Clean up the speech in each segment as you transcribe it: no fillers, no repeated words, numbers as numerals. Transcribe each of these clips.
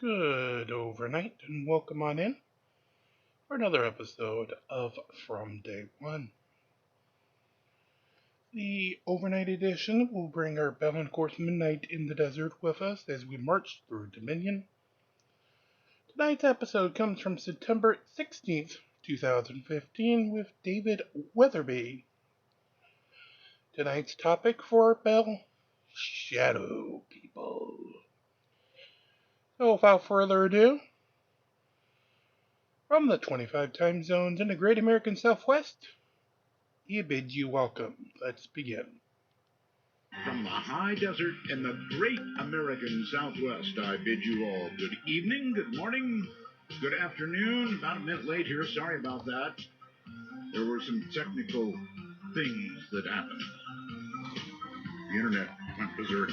Good overnight and welcome on in for another episode of From Day One. The overnight edition will bring our Ballancourt Midnight in the Desert with us as we march through Dominion. Tonight's episode comes from September 16th, 2015 with David Weatherby. Tonight's topic for our bell, Shadow People. So without further ado, from the 25 time zones in the Great American Southwest, he bids you welcome. Let's begin. From the high desert in the great American Southwest, I bid you all good evening, good morning, good afternoon. About a minute late here, sorry about that. There were some technical things that happened. The internet went berserk.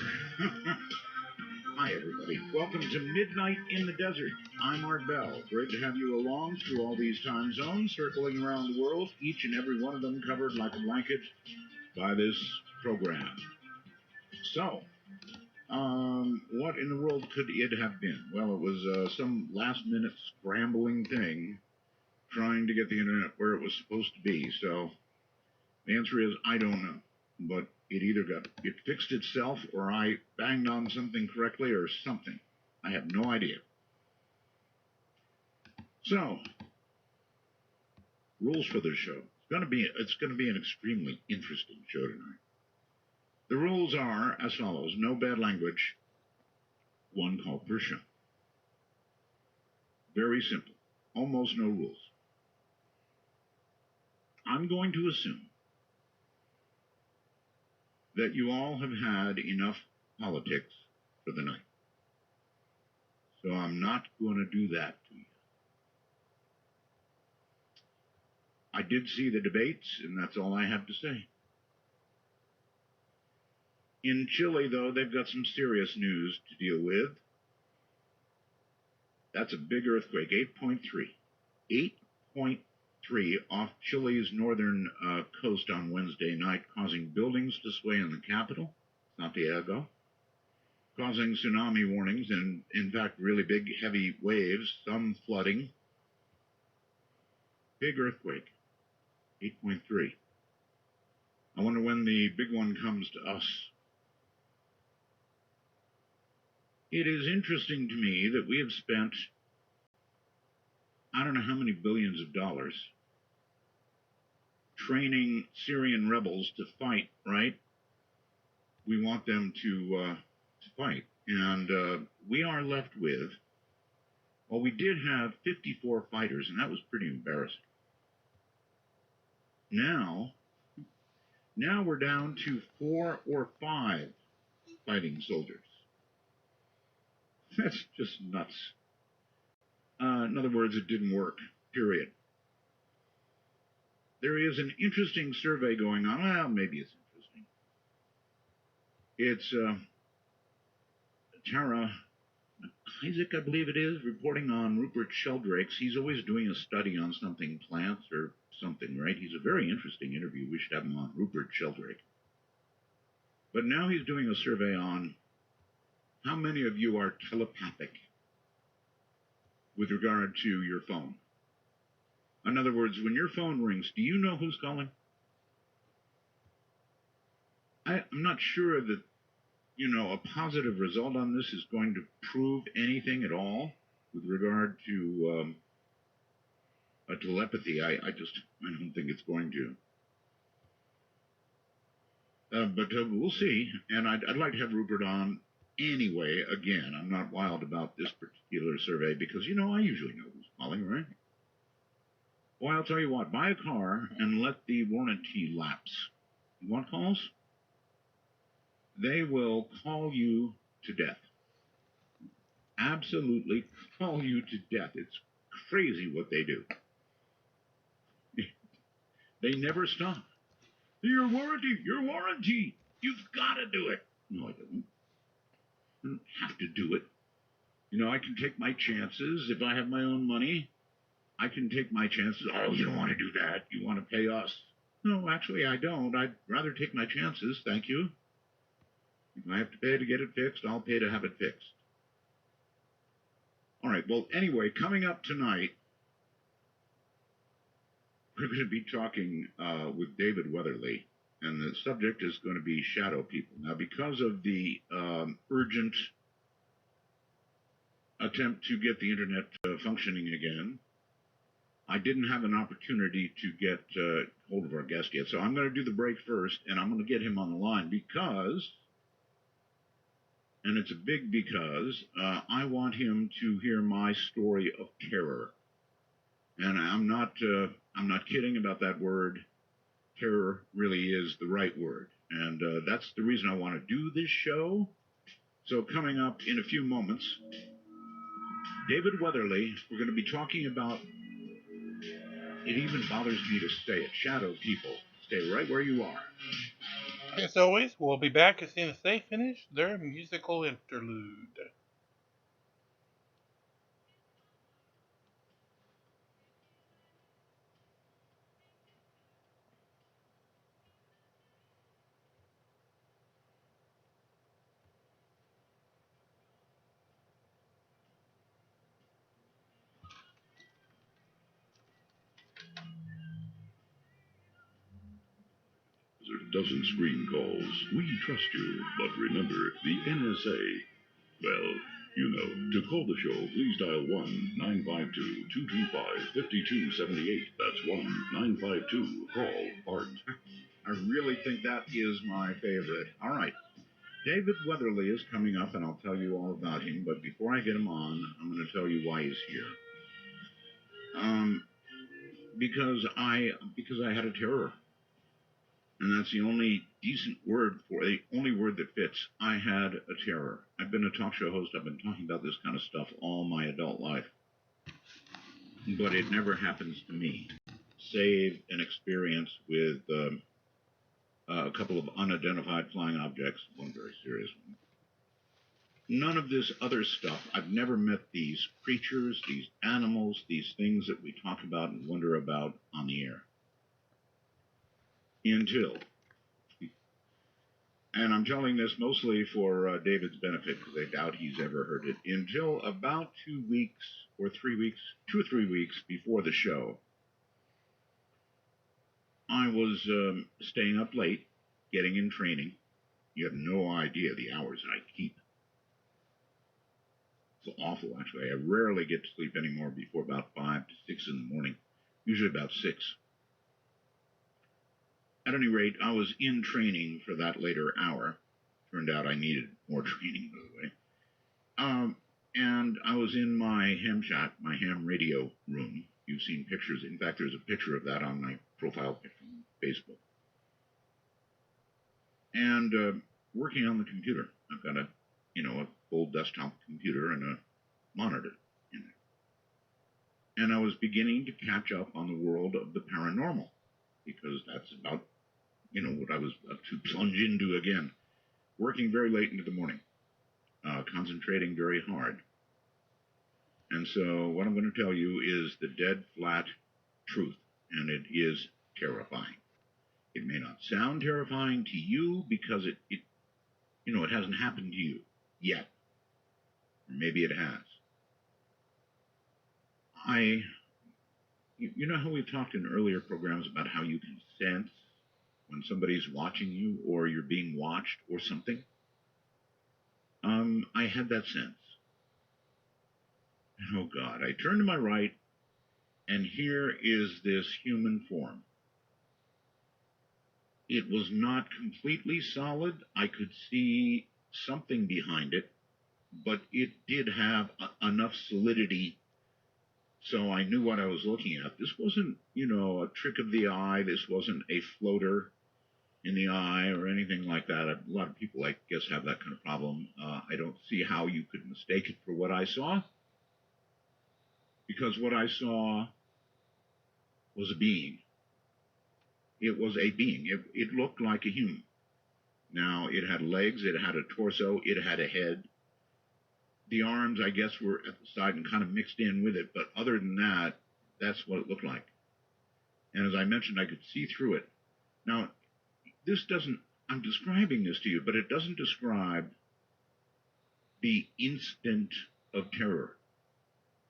Hi, everybody. Welcome to Midnight in the Desert. I'm Art Bell. Great to have you along through all these time zones, circling around the world, each and every one of them covered like a blanket by this program. So, what in the world could it have been? Well, it was some last-minute scrambling thing trying to get the internet where it was supposed to be. So, the answer is I don't know. But it fixed itself, or I banged on something correctly, or something. I have no idea. So, rules for this show. It's gonna be an extremely interesting show tonight. The rules are as follows: no bad language, one call per show. Very simple. Almost no rules. I'm going to assume that you all have had enough politics for the night. So I'm not going to do that to you. I did see the debates, and that's all I have to say. In Chile, though, they've got some serious news to deal with. That's a big earthquake, 8.3. 8.3 off Chile's northern coast on Wednesday night, causing buildings to sway in the capital, Santiago, causing tsunami warnings and, in fact, really big, heavy waves, some flooding. Big earthquake, 8.3. I wonder when the big one comes to us. It is interesting to me that we have spent, I don't know how many billions of dollars training Syrian rebels to fight, right? We want them to fight. And we are left with, well, we did have 54 fighters, and that was pretty embarrassing. Now we're down to 4 or 5 fighting soldiers. That's just nuts. In other words, it didn't work, period. There is an interesting survey going on. Well, maybe it's interesting. It's Tara Isaac, I believe it is, reporting on Rupert Sheldrake's. He's always doing a study on something, plants or something, right? He's a very interesting interview. We should have him on, Rupert Sheldrake. But now he's doing a survey on how many of you are telepathic with regard to your phone. In other words, when your phone rings, do you know who's calling? I'm not sure that, a positive result on this is going to prove anything at all with regard to telepathy. I don't think it's going to. But we'll see. And I'd like to have Rupert on anyway. Again, I'm not wild about this particular survey because, I usually know who's calling, right? Well, I'll tell you what, buy a car and let the warranty lapse. You want calls? They will call you to death. Absolutely call you to death. It's crazy what they do. They never stop. Your warranty. You've got to do it. No, I don't. I don't have to do it. I can take my chances. If I have my own money, I can take my chances. Oh, you don't want to do that. You want to pay us. No, actually, I don't. I'd rather take my chances. Thank you. If I have to pay to get it fixed, I'll pay to have it fixed. right. Well, anyway, coming up tonight, we're going to be talking with David Weatherly, and the subject is going to be shadow people. Now, because of the urgent attempt to get the internet functioning again, I didn't have an opportunity to get hold of our guest yet. So I'm going to do the break first, and I'm going to get him on the line because, and it's a big because, I want him to hear my story of terror. And I'm not kidding about that word. Terror really is the right word. And that's the reason I want to do this show. So coming up in a few moments, David Weatherly, we're going to be talking about, it even bothers me to say it, shadow people. Stay right where you are. As always, we'll be back as soon as they finish their musical interlude. Doesn't screen calls. We trust you, but remember, the NSA. Well, you know, to call the show, please dial 1-952-225-5278. That's 1-952-CALL ART. I really think that is my favorite. All right. David Weatherly is coming up, and I'll tell you all about him. But before I get him on, I'm going to tell you why he's here. Because I had a terror. And that's the only decent word the only word that fits. I had a terror. I've been a talk show host. I've been talking about this kind of stuff all my adult life. But it never happens to me, save an experience with a couple of unidentified flying objects, one very serious one. None of this other stuff. I've never met these creatures, these animals, these things that we talk about and wonder about on the air. Until, and I'm telling this mostly for David's benefit because I doubt he's ever heard it, until about 2 or 3 weeks before the show, I was staying up late, getting in training. You have no idea the hours that I keep. It's awful, actually. I rarely get to sleep anymore before about 5 to 6 in the morning, usually about 6. At any rate, I was in training for that later hour. Turned out I needed more training, by the way. And I was in my ham chat, my ham radio room. You've seen pictures. In fact, there's a picture of that on my profile picture on Facebook. And working on the computer. I've got a old desktop computer and a monitor in it. And I was beginning to catch up on the world of the paranormal, because that's about what I was up to plunge into again. Working very late into the morning, concentrating very hard. And so what I'm going to tell you is the dead flat truth, and it is terrifying. It may not sound terrifying to you because it hasn't happened to you yet. Or maybe it has. You know how we've talked in earlier programs about how you can sense when somebody's watching you or you're being watched or something? I had that sense. And oh God, I turned to my right, and here is this human form. It was not completely solid. I could see something behind it, but it did have enough solidity so I knew what I was looking at. This wasn't, a trick of the eye. This wasn't a floater in the eye or anything like that. A lot of people, I guess, have that kind of problem. I don't see how you could mistake it for what I saw, because what I saw was a being. It was a being. It looked like a human. Now, it had legs, it had a torso, it had a head. The arms, I guess, were at the side and kind of mixed in with it, but other than that, that's what it looked like. And as I mentioned, I could see through it. Now, I'm describing this to you, but it doesn't describe the instant of terror.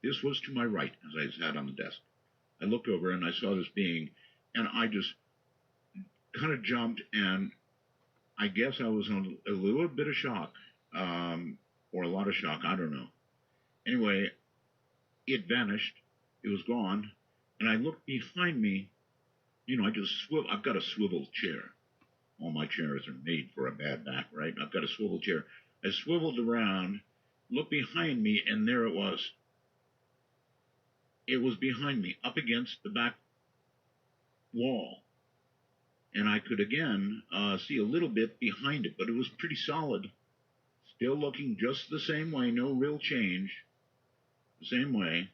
This was to my right as I sat on the desk. I looked over and I saw this being, and I just kind of jumped, and I guess I was in a little bit of shock, or a lot of shock, I don't know. Anyway, it vanished. It was gone. And I looked behind me. I've got a swivel chair. All my chairs are made for a bad back, right? I've got a swivel chair. I swiveled around, looked behind me, and there it was. It was behind me, up against the back wall. And I could again see a little bit behind it, but it was pretty solid. Still looking just the same way, no real change. The same way.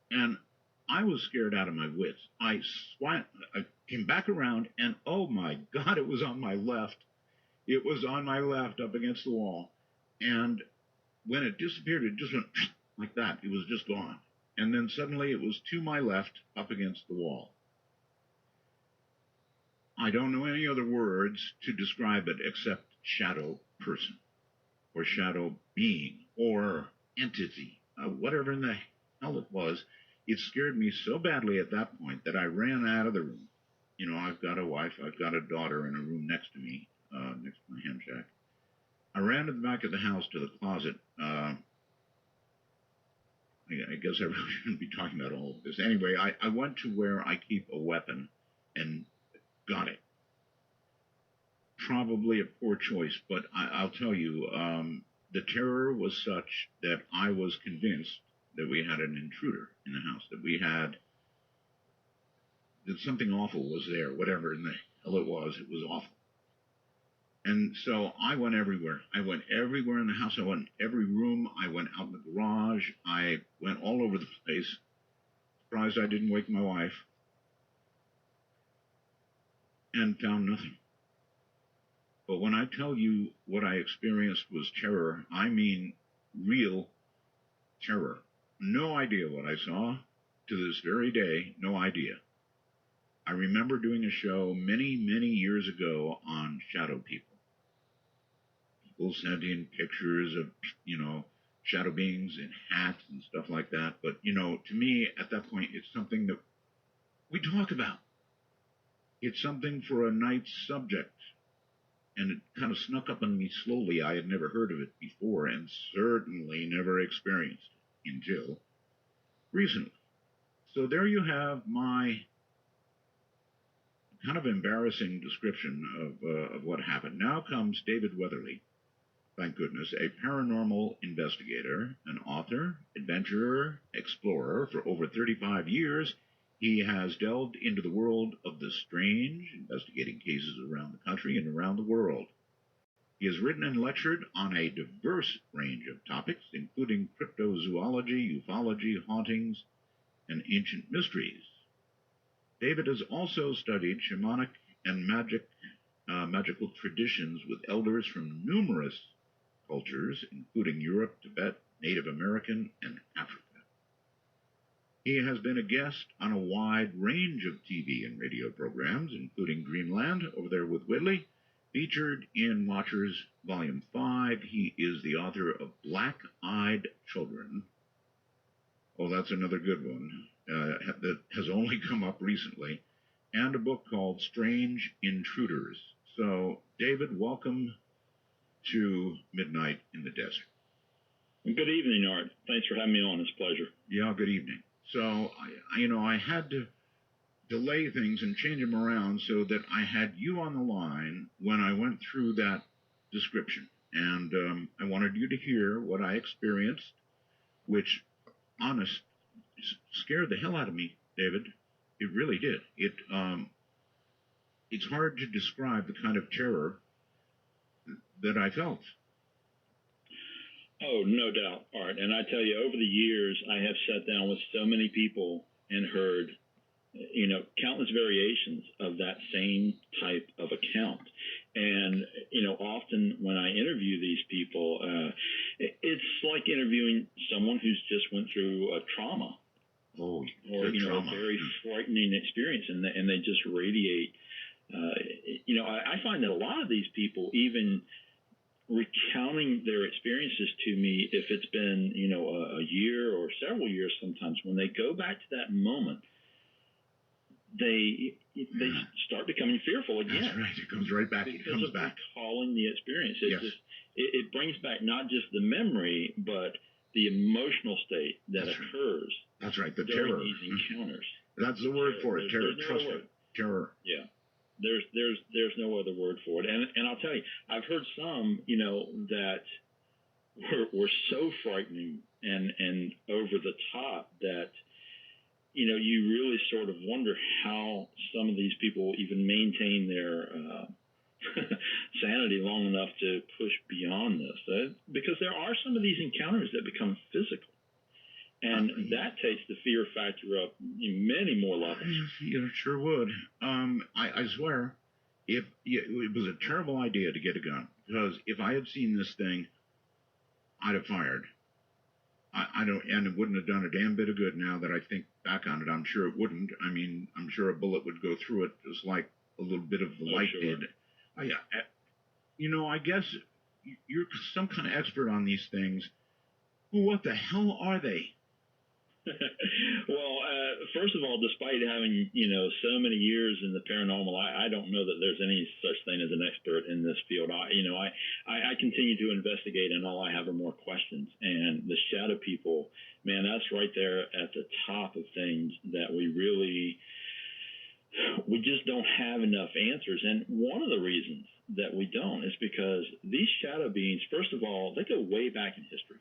And I was scared out of my wits. I came back around, and oh my God, it was on my left. It was on my left up against the wall. And when it disappeared, it just went like that. It was just gone. And then suddenly it was to my left up against the wall. I don't know any other words to describe it except shadow person or shadow being or entity, whatever in the hell it was. It scared me so badly at that point that I ran out of the room. I've got a wife, I've got a daughter in a room next to me, next to my ham shack. I ran to the back of the house to the closet. I guess I really shouldn't be talking about all of this. Anyway, I went to where I keep a weapon and got it. Probably a poor choice, but I'll tell you, the terror was such that I was convinced that we had an intruder in the house, that something awful was there, whatever in the hell it was awful. And so I went everywhere. I went everywhere in the house. I went in every room. I went out in the garage. I went all over the place. Surprised I didn't wake my wife. And found nothing. But when I tell you what I experienced was terror, I mean real terror. No idea what I saw. To this very day, no idea. I remember doing a show many, many years ago on shadow people. People sent in pictures of, shadow beings in hats and stuff like that. But, to me, at that point, it's something that we talk about. It's something for a night's subject. And it kind of snuck up on me slowly. I had never heard of it before and certainly never experienced it until recently. So there you have my kind of embarrassing description of what happened. Now comes David Weatherly, thank goodness, a paranormal investigator, an author, adventurer, explorer. For over 35 years, he has delved into the world of the strange, investigating cases around the country and around the world. He has written and lectured on a diverse range of topics, including cryptozoology, ufology, hauntings, and ancient mysteries. David has also studied shamanic and magical traditions with elders from numerous cultures, including Europe, Tibet, Native American, and Africa. He has been a guest on a wide range of TV and radio programs, including Dreamland, Over There with Whitley, featured in Watchers Volume 5. He is the author of Black-Eyed Children. Oh, that's another good one that has only come up recently, and a book called Strange Intruders. So, David, welcome to Midnight in the Desert. Good evening, Art. Thanks for having me on. It's a pleasure. Yeah, good evening. So, I had to delay things and change them around so that I had you on the line when I went through that description. And I wanted you to hear what I experienced, which, honest, scared the hell out of me, David. It really did. It's hard to describe the kind of terror that I felt. Oh, no doubt, Art. And I tell you, over the years, I have sat down with so many people and heard, countless variations of that same type of account. And, often when I interview these people, it's like interviewing someone who's just went through a trauma. Or trauma. A very frightening experience, and they just radiate. I find that a lot of these people even recounting their experiences to me, if it's been, a year or several years sometimes, when they go back to that moment, they start becoming fearful again. That's right. It comes right back. Because it comes of back. recalling the experience. Yes. It brings back not just the memory, but the emotional state that That's right. occurs. That's right. The during terror. these encounters. That's the word for it. Terror. There's no Trust word. it. Terror. Yeah. There's no other word for it. And I'll tell you, I've heard some, that were so frightening and over the top that, you really sort of wonder how some of these people even maintain their sanity long enough to push beyond this. Because there are some of these encounters that become physical. And that takes the fear factor up many more levels. It sure would. I swear, it was a terrible idea to get a gun. Because if I had seen this thing, I'd have fired. And it wouldn't have done a damn bit of good now that I think back on it. I'm sure it wouldn't. I mean, I'm sure a bullet would go through it just like a little bit of the light did. I guess you're some kind of expert on these things. Well, what the hell are they? Well, first of all, despite having, so many years in the paranormal, I don't know that there's any such thing as an expert in this field. I continue to investigate, and all I have are more questions. And the shadow people, man, that's right there at the top of things that we just don't have enough answers. And one of the reasons that we don't is because these shadow beings, first of all, they go way back in history.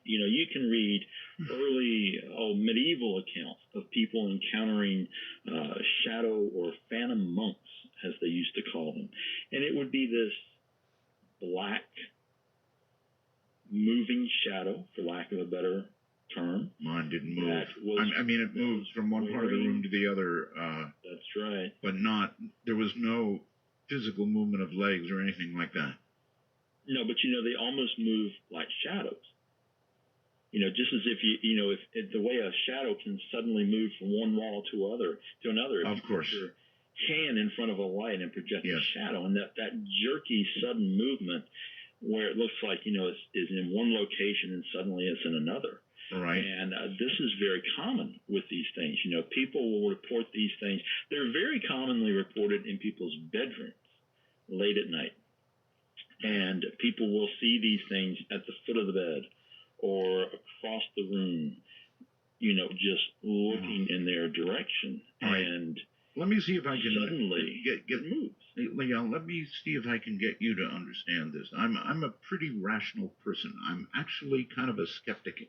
You can read early medieval accounts of people encountering shadow or phantom monks, as they used to call them. And it would be this black moving shadow, for lack of a better term. Mine didn't move. It moves from one part of the room to the other. That's right. But there was no physical movement of legs or anything like that. No, but they almost move like shadows. Just as if if the way a shadow can suddenly move from one wall to another. Of course. Put your hand in front of a light and project a shadow, and that jerky sudden movement where it looks like is in one location and suddenly it's in another. Right. And this is very common with these things. People will report these things. They're very commonly reported in people's bedrooms late at night, and people will see these things at the foot of the bed or across the room, just looking in their direction. Right. And let me see if I can suddenly get moves. Leon, let me see if I can get you to understand this. I'm a pretty rational person. I'm actually kind of a skeptic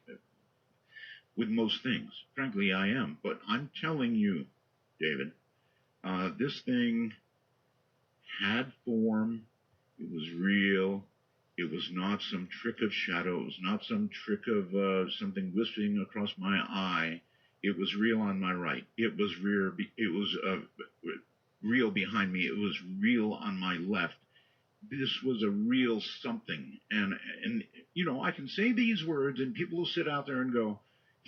with most things. Frankly, I am. But I'm telling you, David, this thing had form. It was real. It was not some trick of shadow. It was not some trick of something wisping across my eye. It was real on my right. It was real. It was real behind me. It was real on my left. This was a real something. And I can say these words, and people will sit out there and go,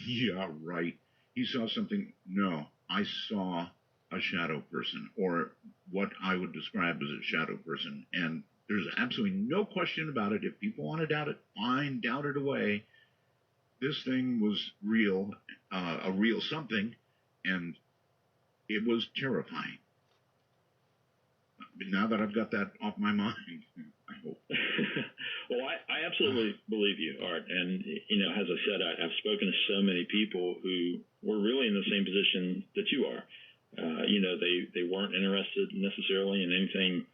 "Yeah, right. He saw something." No, I saw a shadow person, or what I would describe as a shadow person, and there's absolutely no question about it. If people want to doubt it, fine, doubt it away. This thing was real, a real something, and it was terrifying. But now that I've got that off my mind, I hope. Well, I absolutely believe you, Art. And, as I said, I've spoken to so many people who were really in the same position that you are. They weren't interested necessarily in anything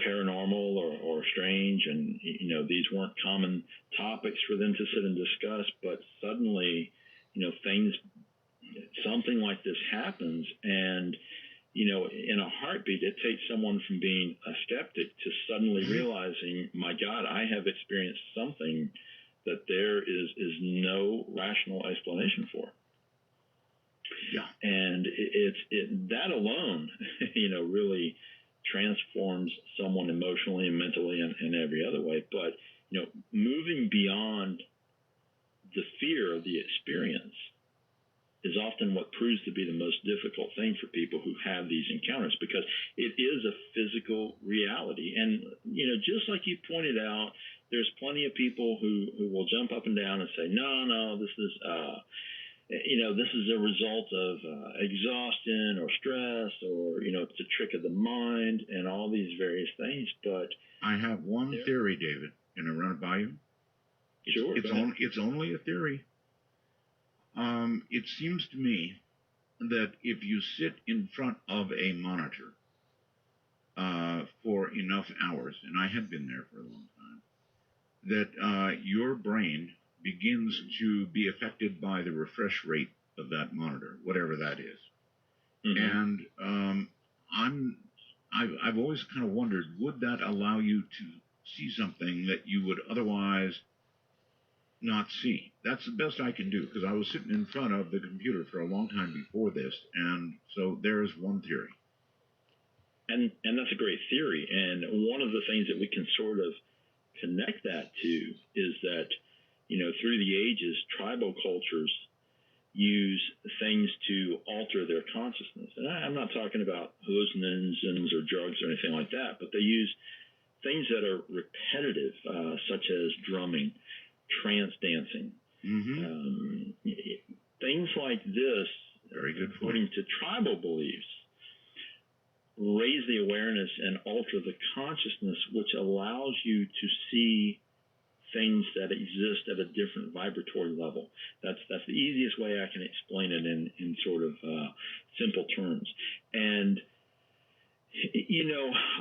paranormal or strange, and these weren't common topics for them to sit and discuss, but suddenly something like this happens, and in a heartbeat it takes someone from being a skeptic to suddenly realizing, my God, I have experienced something that there is no rational explanation for. Yeah. And that alone really transforms someone emotionally and mentally and every other way. But, moving beyond the fear of the experience, is often what proves to be the most difficult thing for people who have these encounters, because it is a physical reality. And, just like you pointed out, there's plenty of people who will jump up and down and say, no, this is, this is a result of exhaustion or stress, or, it's a trick of the mind and all these various things. But I have one theory, David. Can I run it by you? Sure. It's only a theory. It seems to me that if you sit in front of a monitor for enough hours, and I had been there for a long time, that your brain begins to be affected by the refresh rate of that monitor, whatever that is. Mm-hmm. And I've always kind of wondered, would that allow you to see something that you would otherwise not see? That's the best I can do, because I was sitting in front of the computer for a long time before this, and so there's one theory. And that's a great theory. And one of the things that we can sort of connect that to is that, through the ages, tribal cultures use things to alter their consciousness. And I'm not talking about hallucinogens or drugs or anything like that, but they use things that are repetitive, such as drumming, trance dancing, things like this. Very good. According to tribal beliefs, raise the awareness and alter the consciousness, which allows you to see things that exist at a different vibratory level. That's the easiest way I can explain it in sort of simple terms. And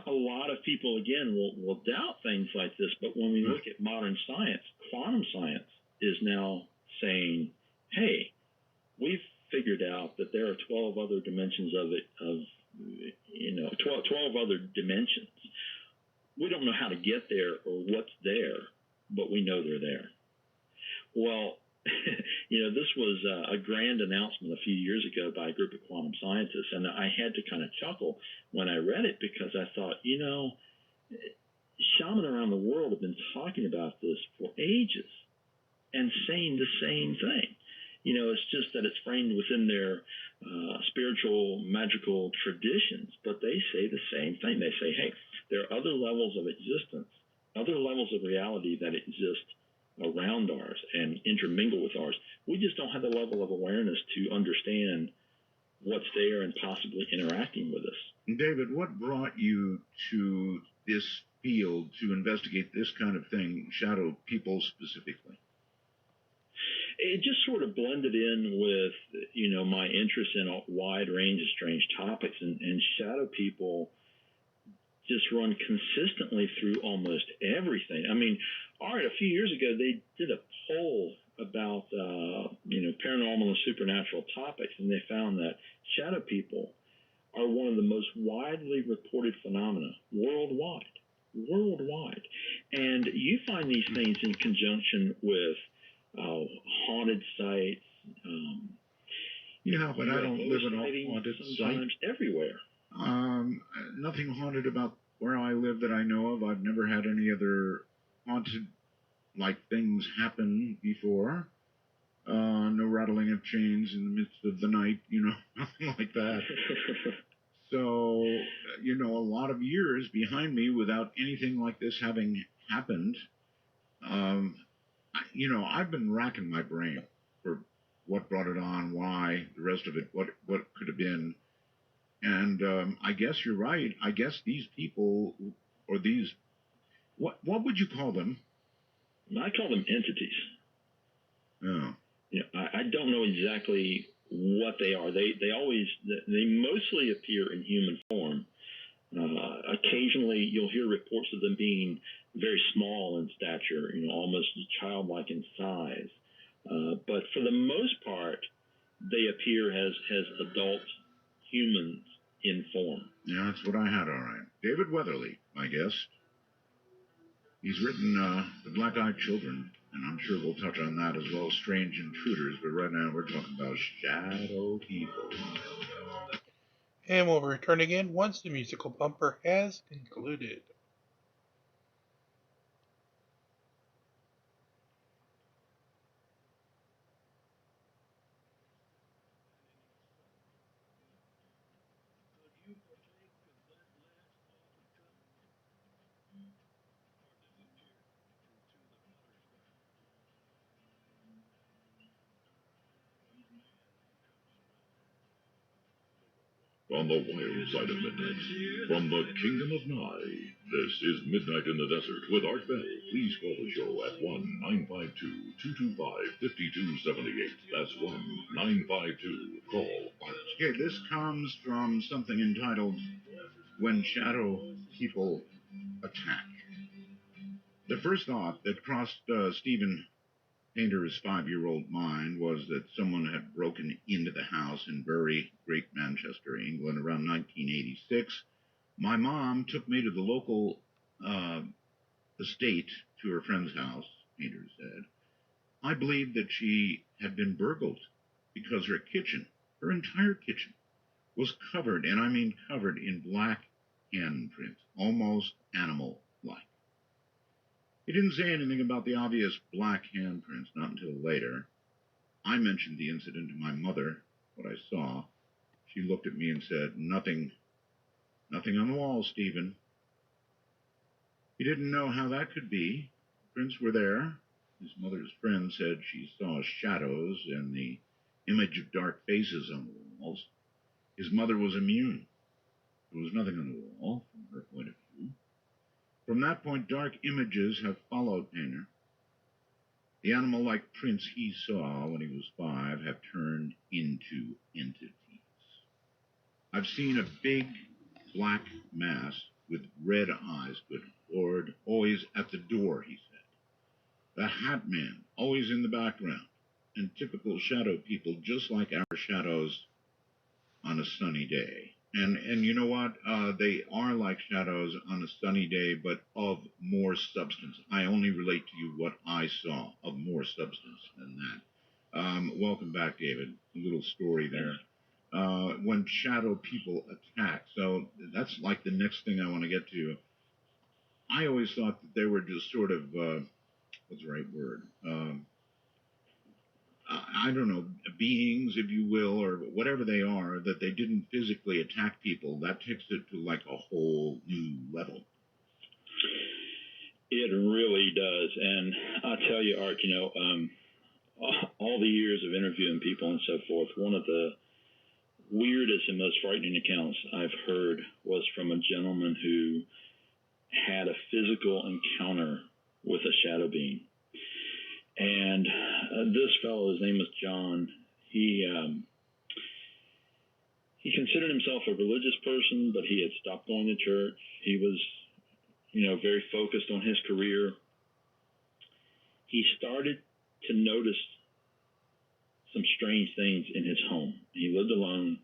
a lot of people, again, will doubt things like this, but when we look at modern science, quantum science is now saying, hey, we've figured out that there are 12 other dimensions of 12 other dimensions. We don't know how to get there or what's there, but we know they're there. Well, this was a grand announcement a few years ago by a group of quantum scientists, and I had to kind of chuckle when I read it, because I thought, shamans around the world have been talking about this for ages and saying the same thing. It's just that it's framed within their spiritual, magical traditions, but they say the same thing. They say, hey, there are other levels of existence, other levels of reality that exist around ours and intermingle with ours. We just don't have the level of awareness to understand what's there and possibly interacting with us. David, what brought you to this field to investigate this kind of thing, shadow people specifically? It just sort of blended in with, my interest in a wide range of strange topics, and shadow people just run consistently through almost everything. I mean, all right, a few years ago, they did a poll about, paranormal and supernatural topics, and they found that shadow people are one of the most widely reported phenomena worldwide. And you find these things in conjunction with haunted sites. But I don't live in a haunted site. Everywhere. Nothing haunted about where I live that I know of. I've never had any other haunted things happen before. No rattling of chains in the midst of the night, nothing like that. So, a lot of years behind me without anything like this having happened. I've been racking my brain for what brought it on, why, the rest of it, what could have been. And I guess you're right. I guess these people, or these, what would you call them? I call them entities. Oh. I don't know exactly what they are. They mostly appear in human form. Occasionally, you'll hear reports of them being very small in stature, almost childlike in size. But for the most part, they appear as adult humans in form. Yeah, that's what I had, all right. David Weatherly, my guest. He's written The Black-Eyed Children, and I'm sure we'll touch on that as well as Strange Intruders, but right now we're talking about shadow people. And we'll return again once the musical bumper has concluded. on the wild side of midnight. From the Kingdom of Nye, this is Midnight in the Desert with Art Bell. Please call the show at 1-952-225-5278. That's 1-952-CALL ART. Okay, this comes from something entitled When Shadow People Attack. The first thought that crossed Stephen Painter's 5-year-old mind was that someone had broken into the house in Bury, Great Manchester, England, around 1986. My mom took me to the local estate to her friend's house, Painter said. I believed that she had been burgled because her kitchen, her entire kitchen, was covered, and I mean covered, in black handprints, almost animal-like. He didn't say anything about the obvious black handprints, not until later. I mentioned the incident to my mother, what I saw. She looked at me and said, Nothing on the wall, Stephen. He didn't know how that could be. Prints were there. His mother's friend said she saw shadows and the image of dark faces on the walls. His mother was immune. There was nothing on the wall, from her point of view. From that point, dark images have followed Painter. The animal-like prints he saw when he was 5 have turned into entities. I've seen a big black mass with red eyes, good Lord, always at the door, he said. The Hat Man, always in the background, and typical shadow people, just like our shadows on a sunny day. And you know what? They are like shadows on a sunny day, but of more substance. I only relate to you what I saw, of more substance than that. Welcome back, David. A little story there. When shadow people attack. So that's like the next thing I want to get to. I always thought that they were just sort of, what's the right word? I don't know, beings, if you will, or whatever they are, that they didn't physically attack people. That takes it to like a whole new level. It really does. And I'll tell you, Art, all the years of interviewing people and so forth, one of the weirdest and most frightening accounts I've heard was from a gentleman who had a physical encounter with a shadow being. And this fellow, his name was John, he considered himself a religious person, but he had stopped going to church. He was, very focused on his career. He started to notice some strange things in his home. He lived alone.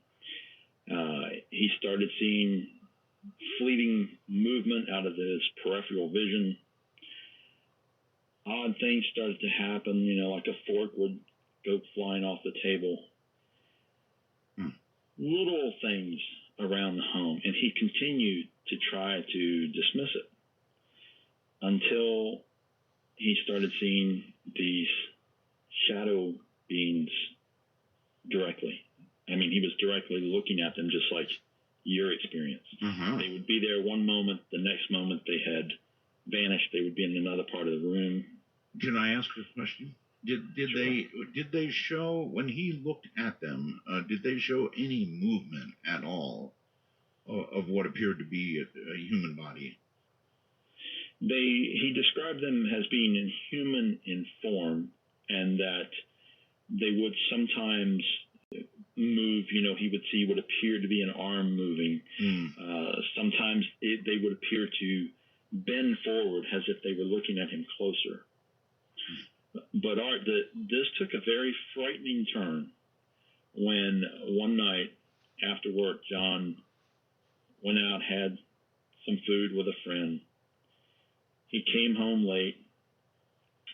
He started seeing fleeting movement out of his peripheral vision. Odd things started to happen, like a fork would go flying off the table. Little things around the home, and he continued to try to dismiss it until he started seeing these shadow beings directly. I mean, he was directly looking at them just like your experience. They would be there one moment, the next moment they had vanished. They would be in another part of the room. Can I ask a question? Did they show, when he looked at them, did they show any movement at all of what appeared to be a human body? He described them as being inhuman in form, and that they would sometimes move. He would see what appeared to be an arm moving. Sometimes they would appear to bend forward as if they were looking at him closer. But Art, this took a very frightening turn when one night after work, John went out, had some food with a friend. He came home late.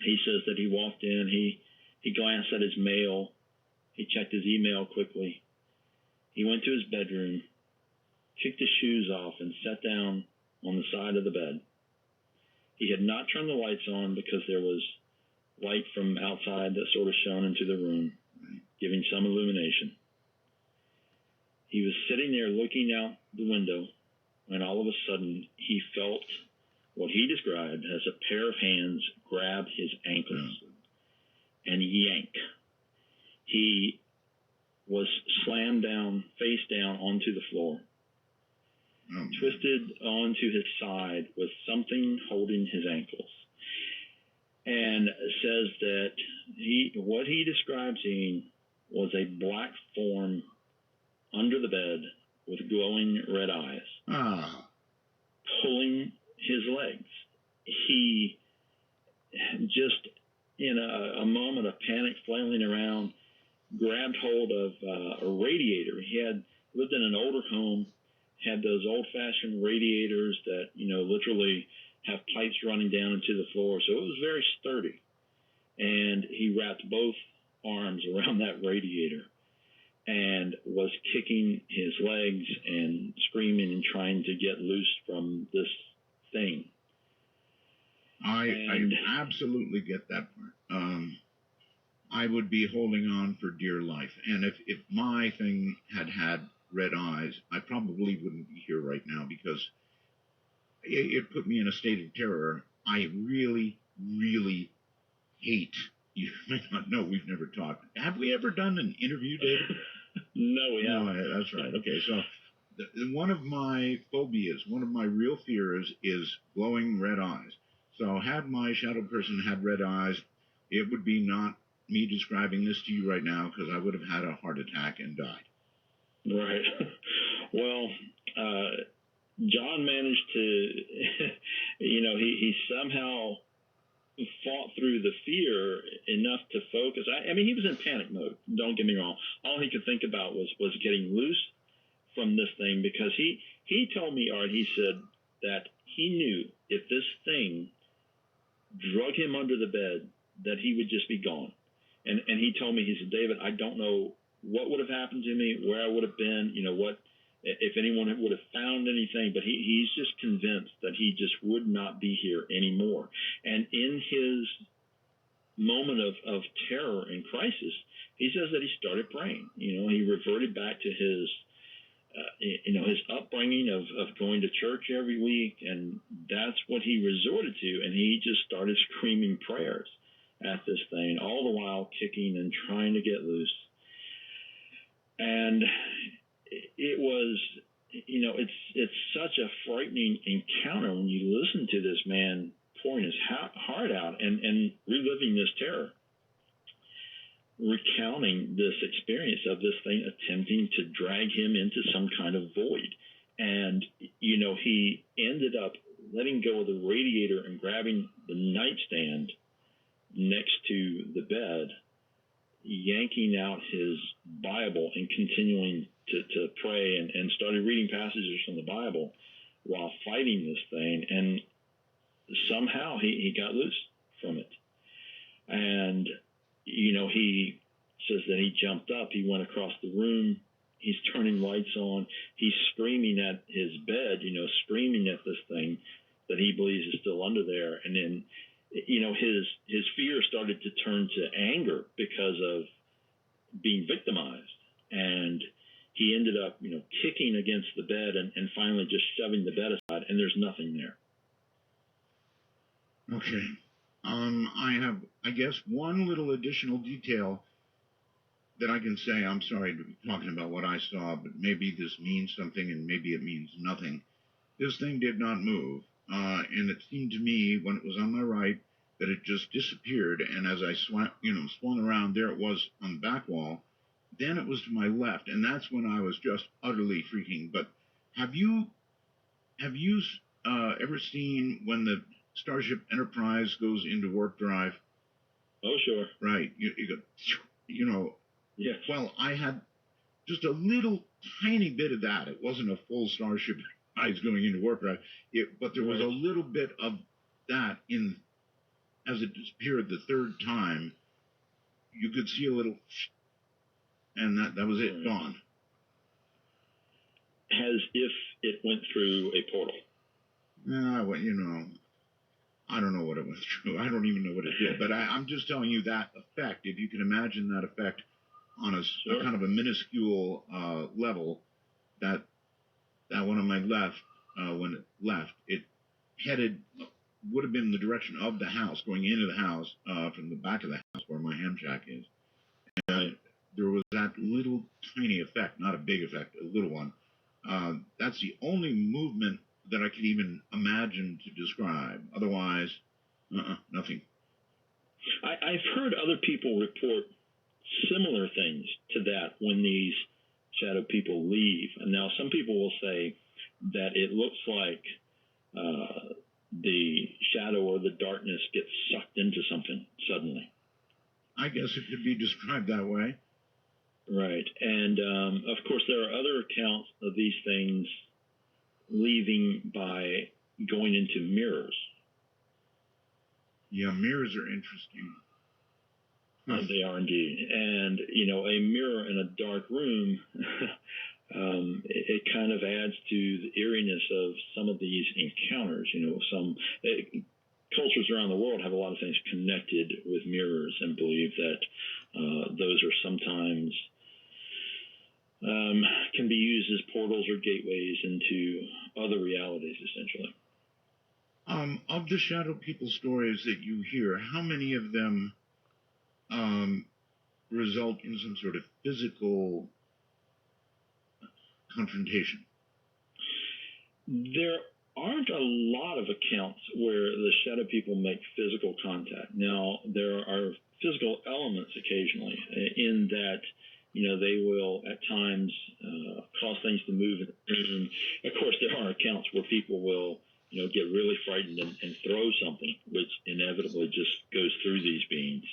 He says that he walked in, he glanced at his mail, he checked his email quickly. He went to his bedroom, kicked his shoes off, and sat down on the side of the bed. He had not turned the lights on because there was light from outside that sort of shone into the room, giving some illumination. He was sitting there looking out the window when all of a sudden he felt what he described as a pair of hands grab his ankles and yank. He was slammed down, face down onto the floor, twisted onto his side with something holding his ankles, and says that what he described seeing was a black form under the bed with glowing red eyes, pulling his legs. He just, in a moment of panic, flailing around, grabbed hold of a radiator. He had lived in an older home, had those old-fashioned radiators that, literally have pipes running down into the floor. So it was very sturdy. And he wrapped both arms around that radiator and was kicking his legs and screaming and trying to get loose from this thing. I absolutely get that part. I would be holding on for dear life. And if my thing had red eyes, I probably wouldn't be here right now, because it put me in a state of terror. I really, really hate, you may not know, we've never talked. Have we ever done an interview, David? No, we haven't. No, that's right. Okay, so one of my phobias, one of my real fears is glowing red eyes. So had my shadow person had red eyes, it would be not me describing this to you right now, because I would have had a heart attack and died. Right. Well, John managed to, he somehow fought through the fear enough to focus. I mean, he was in panic mode. Don't get me wrong. All he could think about was getting loose from this thing, because he told me, Art, he said that he knew if this thing drug him under the bed, that he would just be gone. And he told me, he said, David, I don't know what would have happened to me, where I would have been, what, if anyone would have found anything, but he's just convinced that he just would not be here anymore. And in his moment of terror and crisis, he says that he started praying. He reverted back to his his upbringing of going to church every week, and that's what he resorted to. And he just started screaming prayers at this thing, all the while kicking and trying to get loose. And it was, it's such a frightening encounter when you listen to this man pouring his heart out and reliving this terror, recounting this experience of this thing attempting to drag him into some kind of void. And, he ended up letting go of the radiator and grabbing the nightstand next to the bed, yanking out his Bible and continuing to pray, and started reading passages from the Bible while fighting this thing. And somehow he got loose from it. And, he says that he jumped up, he went across the room, he's turning lights on, he's screaming at his bed, screaming at this thing that he believes is still under there. And then, his fear started to turn to anger because of being victimized. And he ended up, kicking against the bed and finally just shoving the bed aside, and there's nothing there. Okay. I have, I guess, one little additional detail that I can say. I'm sorry to be talking about what I saw, but maybe this means something and maybe it means nothing. This thing did not move, and it seemed to me when it was on my right that it just disappeared, and as I swung around, there it was on the back wall. Then it was to my left, and that's when I was just utterly freaking. But have you ever seen when the Starship Enterprise goes into warp drive? Oh, sure. Right. You go, Yes. Well, I had just a little tiny bit of that. It wasn't a full Starship Enterprise going into warp drive, but there was a little bit of that in, as it disappeared the third time. You could see a little, and that was it, gone. As if it went through a portal. I don't know what it went through. I don't even know what it did. But I'm just telling you that effect, if you can imagine that effect on a kind of a minuscule level, that one on my left, when it left, it headed, would have been in the direction of the house, going into the house from the back of the house where my ham shack is. And there was that little tiny effect, not a big effect, a little one. That's the only movement that I can even imagine to describe. Otherwise, nothing. I've heard other people report similar things to that when these shadow people leave. And now some people will say that it looks like the shadow or the darkness gets sucked into something suddenly. I guess it could be described that way. Right. And, of course, there are other accounts of these things leaving by going into mirrors. Yeah, mirrors are interesting. They are indeed. And, a mirror in a dark room, it kind of adds to the eeriness of some of these encounters. Cultures around the world have a lot of things connected with mirrors and believe that those are sometimes can be used as portals or gateways into other realities, essentially. Of the shadow people stories that you hear, how many of them result in some sort of physical confrontation? There aren't a lot of accounts where the shadow people make physical contact. Now, there are physical elements occasionally in that, they will at times cause things to move in the room. Of course, there are accounts where people will, get really frightened and throw something, which inevitably just goes through these beings.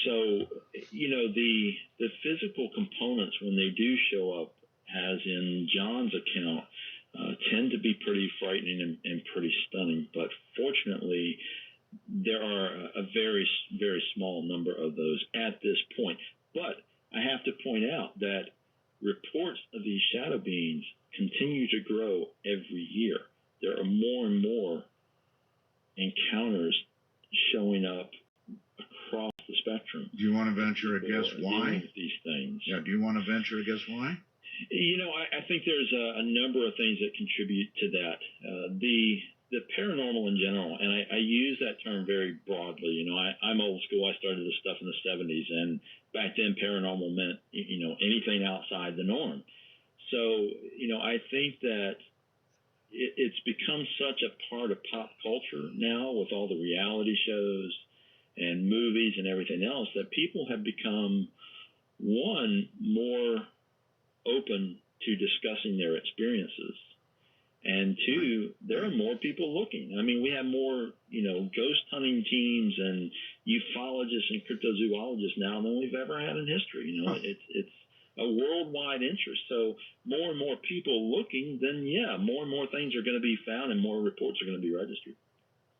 So, the physical components, when they do show up, as in John's account, tend to be pretty frightening and pretty stunning. But fortunately, there are a very, very small number of those at this point. But I have to point out that reports of these shadow beings continue to grow every year. There are more and more encounters showing up across the spectrum. Do you want to venture a guess why? These things. Yeah, do you want to venture a guess why? I think there's a number of things that contribute to that. The paranormal in general, and I use that term very broadly. I'm old school. I started this stuff in the 70s, and back then paranormal meant, anything outside the norm. So, I think that it's become such a part of pop culture now with all the reality shows and movies and everything else that people have become, one, more open to discussing their experiences. And two, there are more people looking. I mean, we have more, ghost hunting teams and ufologists and cryptozoologists now than we've ever had in history. It's a worldwide interest. So more and more people looking, then more and more things are going to be found and more reports are going to be registered.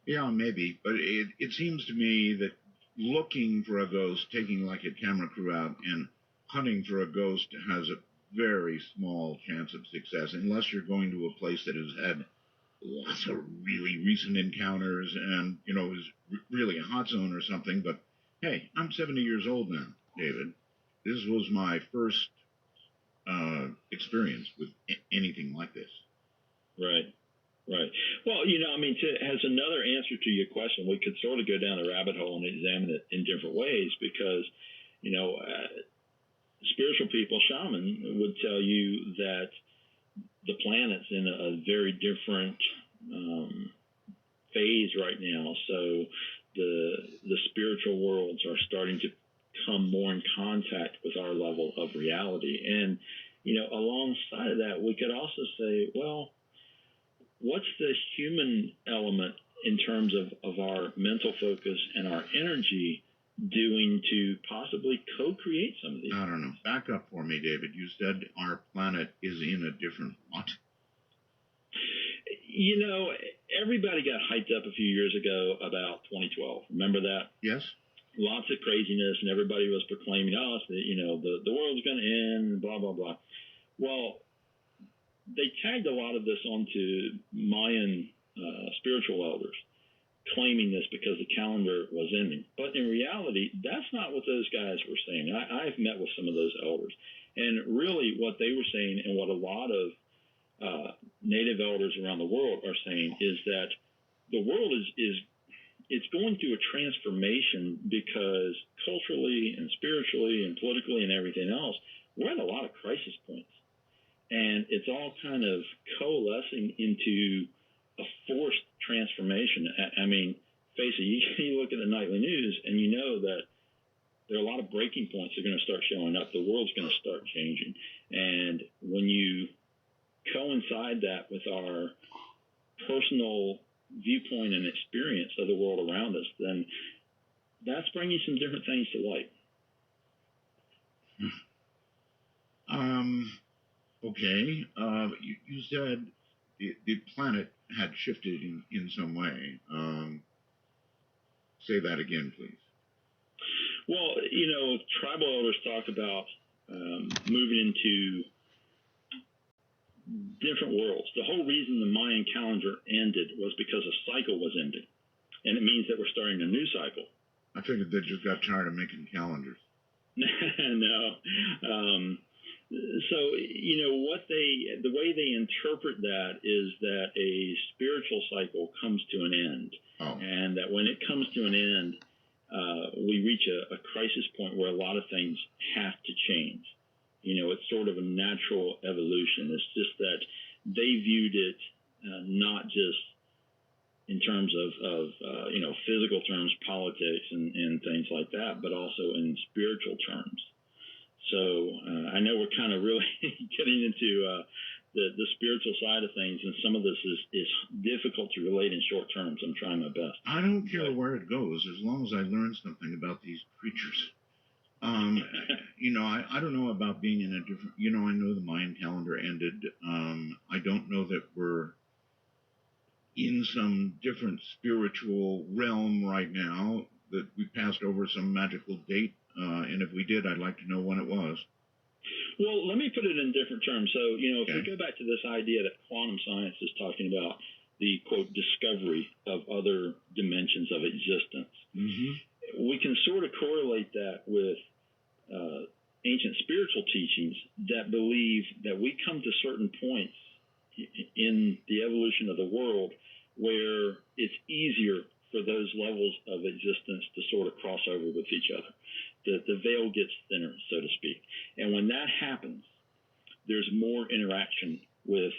Yeah, maybe. But it seems to me that looking for a ghost, taking like a camera crew out and hunting for a ghost has a very small chance of success unless you're going to a place that has had lots of really recent encounters and, is really a hot zone or something. But, hey, I'm 70 years old now, David. This was my first experience with anything like this. Right. Well, as another answer to your question, we could sort of go down a rabbit hole and examine it in different ways because, spiritual people, shaman, would tell you that the planet's in a very different phase right now. So the spiritual worlds are starting to come more in contact with our level of reality. And, alongside of that, we could also say, well, what's the human element in terms of our mental focus and our energy doing to possibly co-create some of these? I don't know. Back up for me, David. You said our planet is in a different what? Everybody got hyped up a few years ago about 2012. Remember that? Yes. Lots of craziness, and everybody was proclaiming, the world's going to end, blah, blah, blah. Well, they tagged a lot of this onto Mayan spiritual elders, claiming this because the calendar was ending. But in reality, that's not what those guys were saying. I've met with some of those elders. And really what they were saying and what a lot of native elders around the world are saying is that the world is it's going through a transformation because culturally and spiritually and politically and everything else, we're at a lot of crisis points. And it's all kind of coalescing into a forced transformation. I mean, face it, you look at the nightly news and you know that there are a lot of breaking points that are going to start showing up. The world's going to start changing. And when you coincide that with our personal viewpoint and experience of the world around us, then that's bringing some different things to light. Okay. You said the planet had shifted in some way. Say that again, please. Well, tribal elders talk about moving into different worlds. The whole reason the Mayan calendar ended was because a cycle was ending. And it means that we're starting a new cycle. I figured they just got tired of making calendars. No. So, the way they interpret that is that a spiritual cycle comes to an end. Oh. And that when it comes to an end, we reach a crisis point where a lot of things have to change. It's sort of a natural evolution. It's just that they viewed it not just in terms of physical terms, politics and things like that, but also in spiritual terms. So I know we're kind of really getting into the spiritual side of things, and some of this is difficult to relate in short terms. I'm trying my best. I don't care where it goes as long as I learn something about these creatures. I don't know about being in a different, I know the Mayan calendar ended. I don't know that we're in some different spiritual realm right now, that we passed over some magical date. And if we did, I'd like to know when it was. Well, let me put it in different terms. So, if we go back to this idea that quantum science is talking about the, quote, discovery of other dimensions of existence, we can sort of correlate that with ancient spiritual teachings that believe that we come to certain points in the evolution of the world where it's easier for those levels of existence to sort of cross over with each other. The veil gets thinner, so to speak. And when that happens, there's more interaction with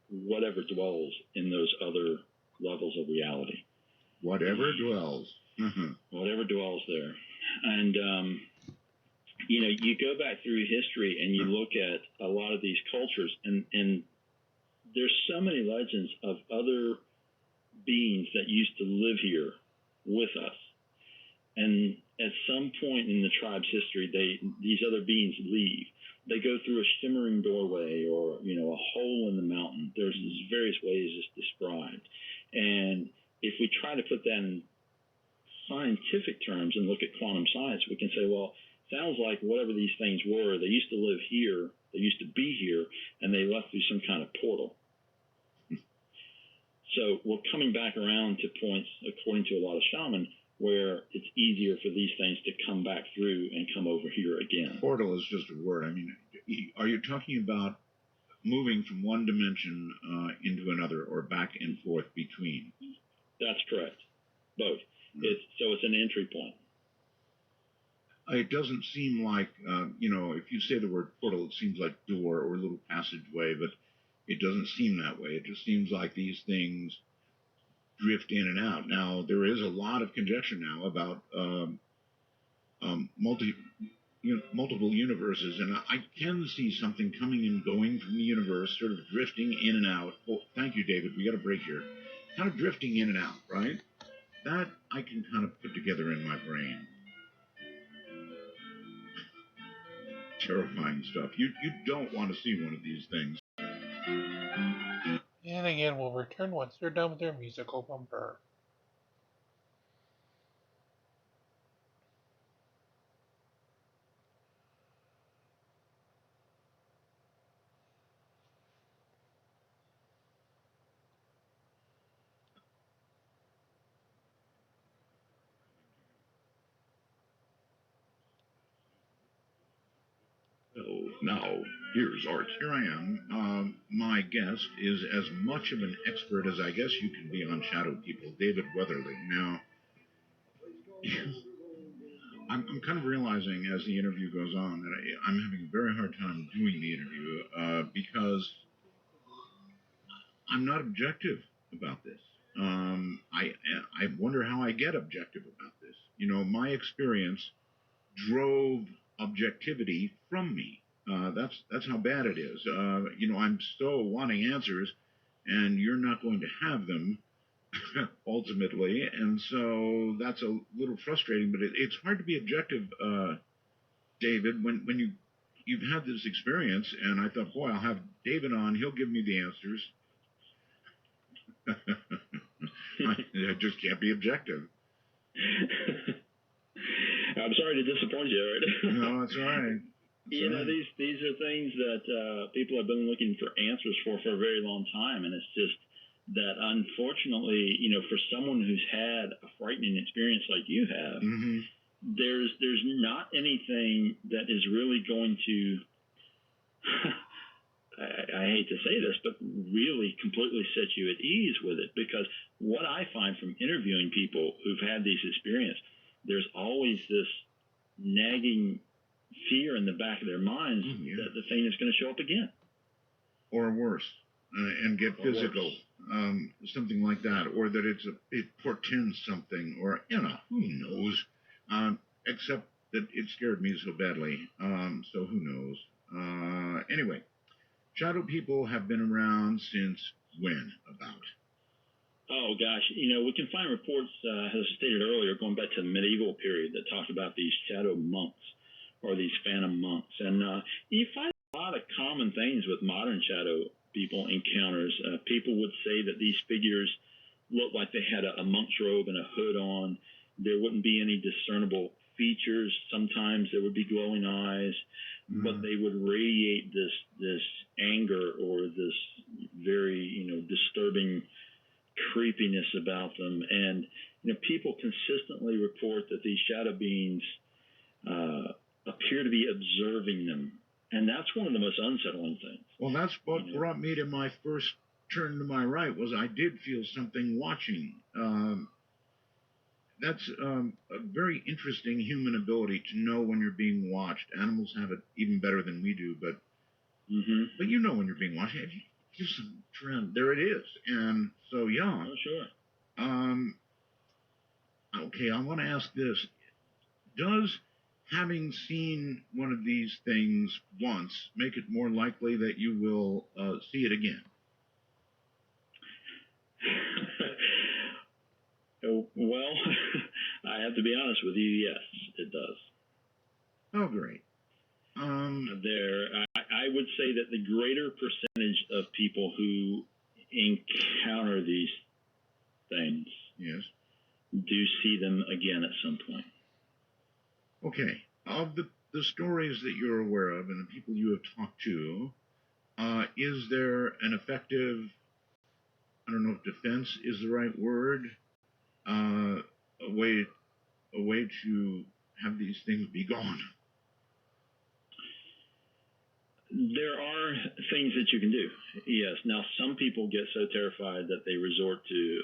whatever dwells in those other levels of reality. Whatever dwells. Whatever dwells there. And, you go back through history and you look at a lot of these cultures, and there's so many legends of other beings that used to live here with us. And at some point in the tribe's history, these other beings leave. They go through a shimmering doorway or, a hole in the mountain. There's various ways it's described. And if we try to put that in scientific terms and look at quantum science, we can say, well, sounds like whatever these things were, they used to live here, they used to be here, and they left through some kind of portal. So we're coming back around to points, according to a lot of shamans, where it's easier for these things to come back through and come over here again. Portal is just a word. I mean, are you talking about moving from one dimension into another, or back and forth between? That's correct. Both. It's an entry point. It doesn't seem like, if you say the word portal, it seems like door or a little passageway, but it doesn't seem that way. It just seems like these things drift in and out. Now, there is a lot of conjecture now about multiple universes, and I can see something coming and going from the universe, sort of drifting in and out. Oh, thank you, David. We got a break here. Kind of drifting in and out, right? That I can kind of put together in my brain. Terrifying stuff. You don't want to see one of these things. And again, we'll return once they're done with their musical bumper. Well, Now, here's Art. Here I am. My guest is as much of an expert as I guess you can be on shadow people, David Weatherly. Now, I'm kind of realizing as the interview goes on that I'm having a very hard time doing the interview because I'm not objective about this. I wonder how I get objective about this. You know, my experience drove objectivity from me. That's how bad it is. You know, I'm so wanting answers, and you're not going to have them ultimately, and so that's a little frustrating. But it's hard to be objective, David, when you've had this experience. And I thought, boy, I'll have David on; he'll give me the answers. I just can't be objective. I'm sorry to disappoint you, Art. No, that's all right. You know, these are things that people have been looking for answers for a very long time, and it's just that unfortunately, you know, for someone who's had a frightening experience like you have, there's not anything that is really going to I hate to say this, but really completely set you at ease with it. Because what I find from interviewing people who've had these experiences, there's always this nagging fear in the back of their minds that the thing is going to show up again. Or worse, and get physical, something like that, or that it portends something, or, you know, who knows, except that it scared me so badly, so who knows. Anyway, shadow people have been around since when, about? Oh, gosh. You know, we can find reports, as I stated earlier, going back to the medieval period that talked about these shadow monks or these phantom monks. And you find a lot of common things with modern shadow people encounters. People would say that these figures looked like they had a monk's robe and a hood on. There wouldn't be any discernible features. Sometimes there would be glowing eyes, but they would radiate this anger or this very, you know, disturbing creepiness about them. And, you know, people consistently report that these shadow beings appear to be observing them. And that's one of the most unsettling things. Well, that's what brought me to my first turn to my right, was I did feel something watching. That's a very interesting human ability to know when you're being watched. Animals have it even better than we do, but you know when you're being watched. Here's some trend. There it is. And so, yeah. Oh, sure. Okay, I want to ask this. Does having seen one of these things once make it more likely that you will see it again? Well, I have to be honest with you. Yes, it does. Oh, great. I would say that the greater percentage of people who encounter these things, do see them again at some point. Okay. Of the stories that you're aware of and the people you have talked to, is there an effective, I don't know if defense is the right word, a way to have these things be gone? There are things that you can do. Yes. Now, some people get so terrified that they resort to,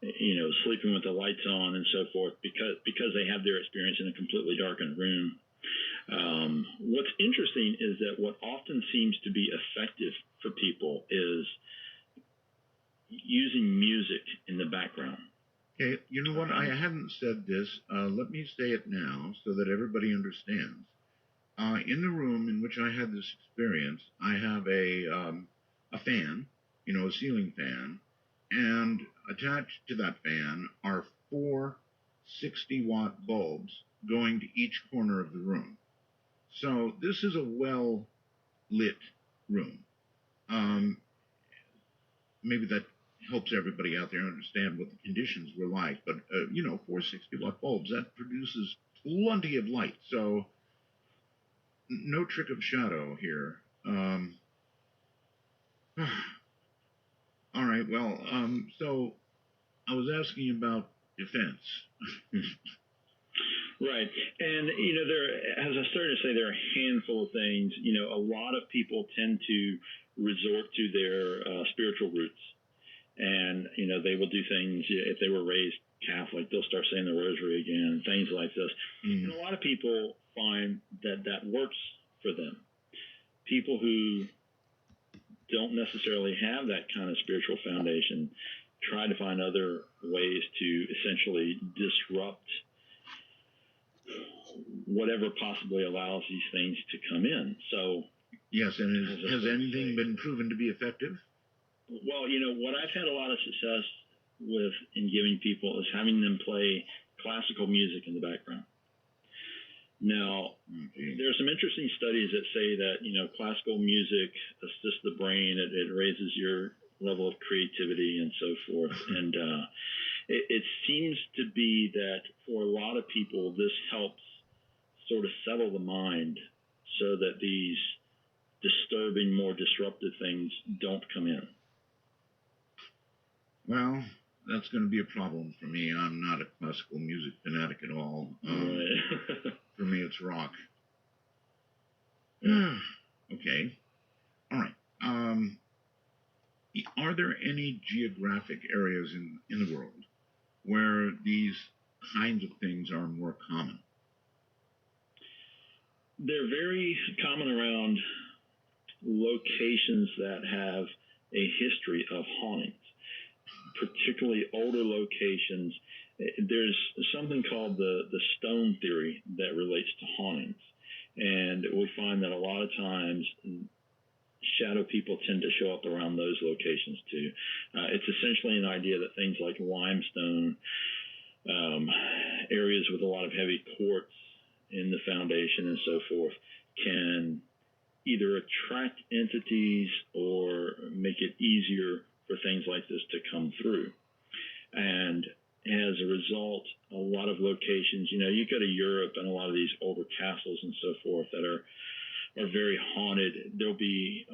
you know, sleeping with the lights on and so forth because they have their experience in a completely darkened room. What's interesting is that what often seems to be effective for people is using music in the background. Okay, you know what? I hadn't said this. Let me say it now so that everybody understands. In the room in which I had this experience, I have a fan, you know, a ceiling fan, and attached to that fan are 4 60-watt bulbs going to each corner of the room. So this is a well-lit room. Maybe that helps everybody out there understand what the conditions were like. But, you know, 4 60-watt bulbs, that produces plenty of light. So no trick of shadow here. All right, well, so I was asking about defense. Right. And, as I started to say, there are a handful of things. A lot of people tend to resort to their spiritual roots. And, they will do things, if they were raised Catholic, they'll start saying the rosary again, things like this. And a lot of people find that works for them. People who don't necessarily have that kind of spiritual foundation try to find other ways to essentially disrupt whatever possibly allows these things to come in. So, yes, and has anything been proven to be effective? Well, what I've had a lot of success with in giving people is having them play classical music in the background. Now, there's some interesting studies that say that, classical music assists the brain. It raises your level of creativity and so forth. And it seems to be that for a lot of people, this helps sort of settle the mind so that these disturbing, more disruptive things don't come in. Well, that's going to be a problem for me. I'm not a classical music fanatic at all. Right. For me, it's rock. Okay. All right. Are there any geographic areas in the world where these kinds of things are more common? They're very common around locations that have a history of hauntings, particularly older locations. There's something called the stone theory that relates to hauntings. And we find that a lot of times shadow people tend to show up around those locations too. It's essentially an idea that things like limestone, areas with a lot of heavy quartz in the foundation and so forth, can either attract entities or make it easier for things like this to come through. And as a result, a lot of locations, you go to Europe and a lot of these older castles and so forth that are very haunted. There'll be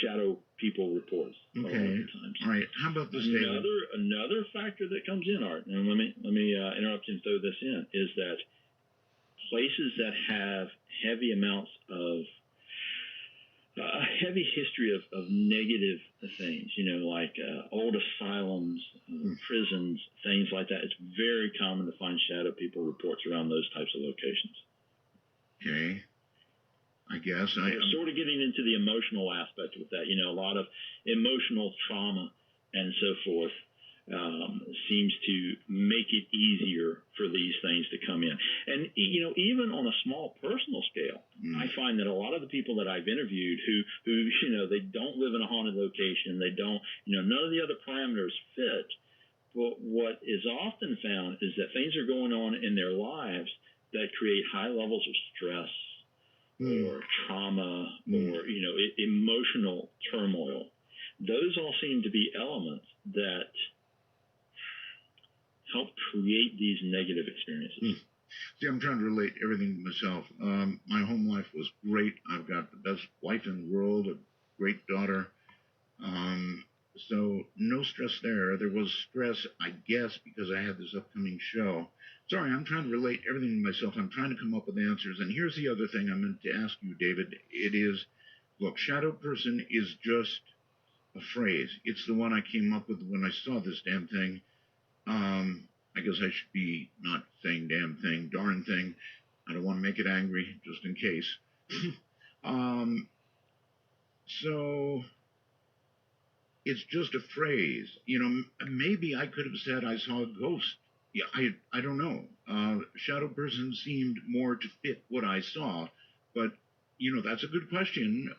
shadow people reports a lot of the times. All right. How about this? Another factor that comes in, Art, and let me interrupt you and throw this in, is that places that have heavy amounts of a heavy history of negative things, like old asylums, prisons, things like that. It's very common to find shadow people reports around those types of locations. Okay. I guess. We're sort of getting into the emotional aspect with that. A lot of emotional trauma and so forth seems to make it easier for these things to come in. And, even on a small personal scale, I find that a lot of the people that I've interviewed who they don't live in a haunted location, they don't, none of the other parameters fit. But what is often found is that things are going on in their lives that create high levels of stress or trauma or, emotional turmoil. Those all seem to be elements that help create these negative experiences. See, I'm trying to relate everything to myself. My home life was great. I've got the best wife in the world, a great daughter. So no stress there. There was stress, I guess, because I had this upcoming show. Sorry, I'm trying to relate everything to myself. I'm trying to come up with answers. And here's the other thing I meant to ask you, David. It is, look, shadow person is just a phrase. It's the one I came up with when I saw this damn thing. I guess I should be not saying damn thing, darn thing. I don't want to make it angry, just in case. So it's just a phrase. Maybe I could have said I saw a ghost. Yeah, I don't know. Shadow person seemed more to fit what I saw, but that's a good question.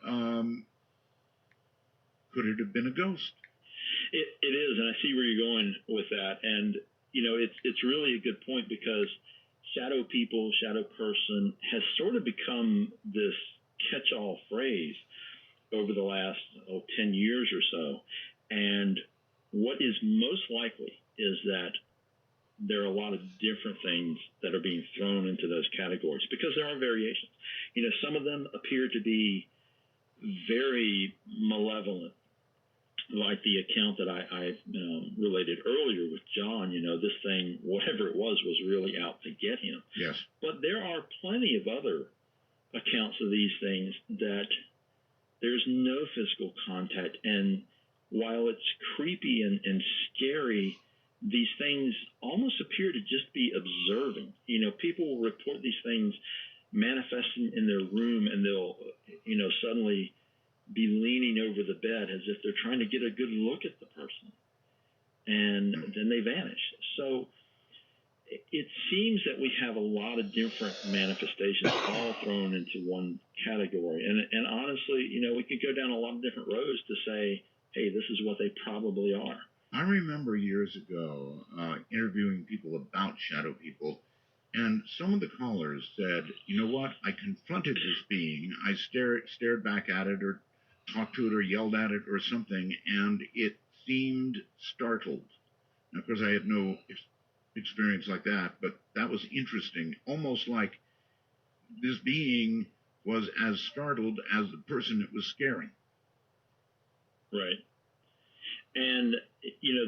Could it have been a ghost? It is, and I see where you're going with that. And it's really a good point, because shadow people, shadow person has sort of become this catch-all phrase over the last 10 years or so. And what is most likely is that there are a lot of different things that are being thrown into those categories, because there are variations. Some of them appear to be very malevolent. like the account that I related earlier with John, this thing, whatever it was really out to get him. Yes. But there are plenty of other accounts of these things that there's no physical contact. And while it's creepy and scary, these things almost appear to just be observing. People will report these things manifesting in their room, and they'll, suddenly be leaning over the bed as if they're trying to get a good look at the person. And then they vanish. So it seems that we have a lot of different manifestations all thrown into one category. And honestly, we could go down a lot of different roads to say, hey, this is what they probably are. I remember years ago interviewing people about shadow people, and some of the callers said, you know what, I confronted this being, I stared back at it or talked to it or yelled at it or something, and it seemed startled. Now, of course, I had no experience like that, but that was interesting, almost like this being was as startled as the person it was scaring. Right. And,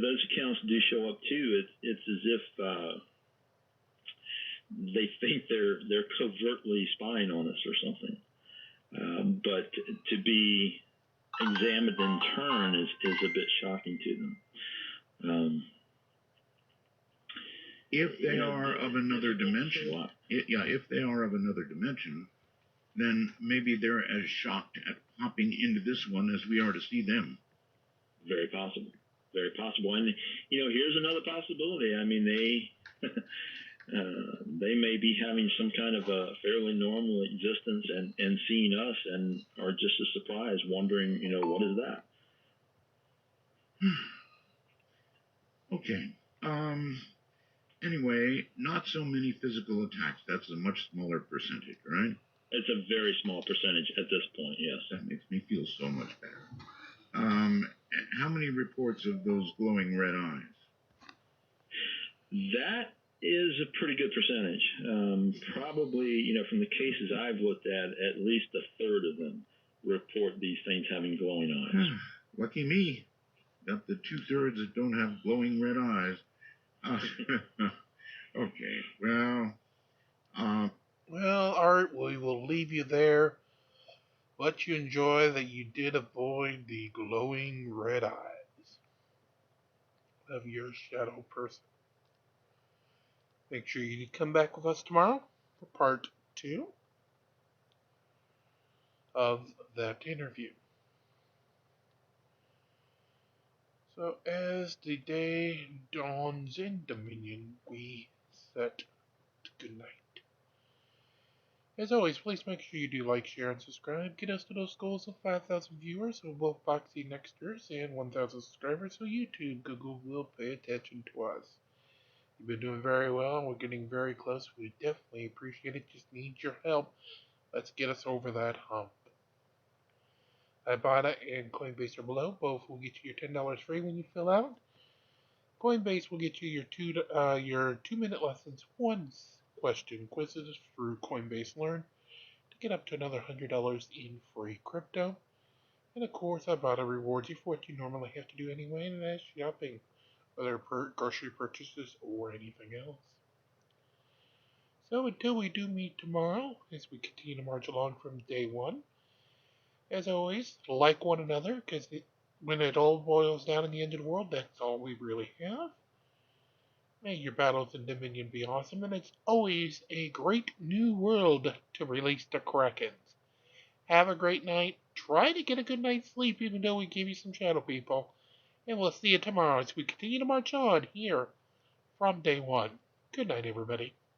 those accounts do show up too. It's as if they think they're covertly spying on us or something. But to be examined in turn is a bit shocking to them. If they are of another dimension, if they are of another dimension, then maybe they're as shocked at popping into this one as we are to see them. Very possible. Very possible. And, here's another possibility. I mean, they may be having some kind of a fairly normal existence and seeing us and are just as surprised, wondering, what is that? Okay. Anyway, not so many physical attacks. That's a much smaller percentage, right? It's a very small percentage at this point, yes. That makes me feel so much better. How many reports of those glowing red eyes? That is a pretty good percentage. Probably, from the cases I've looked at least a third of them report these things having glowing eyes. Lucky me. Got the 2/3 that don't have glowing red eyes. Okay, well, Art, we will leave you there. Let you enjoy that you did avoid the glowing red eyes of your shadow person. Make sure you come back with us tomorrow for part 2 of that interview. So as the day dawns in Dominion, we set good night. As always, please make sure you do like, share, and subscribe. Get us to those goals of 5,000 viewers so both Boxy next year's and 1,000 subscribers so YouTube, Google will pay attention to us. You've been doing very well and we're getting very close. We definitely appreciate it. Just need your help. Let's get us over that hump. Ibotta and CoinBase are below. Both will get you your $10 free when you fill out. Coinbase will get you your 2-minute lessons, one question quizzes through CoinBase and Earn to get up to another $100 in free crypto. And of course, Ibotta rewards you for what you normally have to do anyway, and that's shopping, whether grocery purchases or anything else. So until we do meet tomorrow, as we continue to march along from day 1, as always, like one another, because when it all boils down in the end of the world, that's all we really have. May your battles in Dominion be awesome, and it's always a great new world to release the Krakens. Have a great night. Try to get a good night's sleep, even though we gave you some shadow people. And we'll see you tomorrow as we continue to march on here from day 1. Good night, everybody.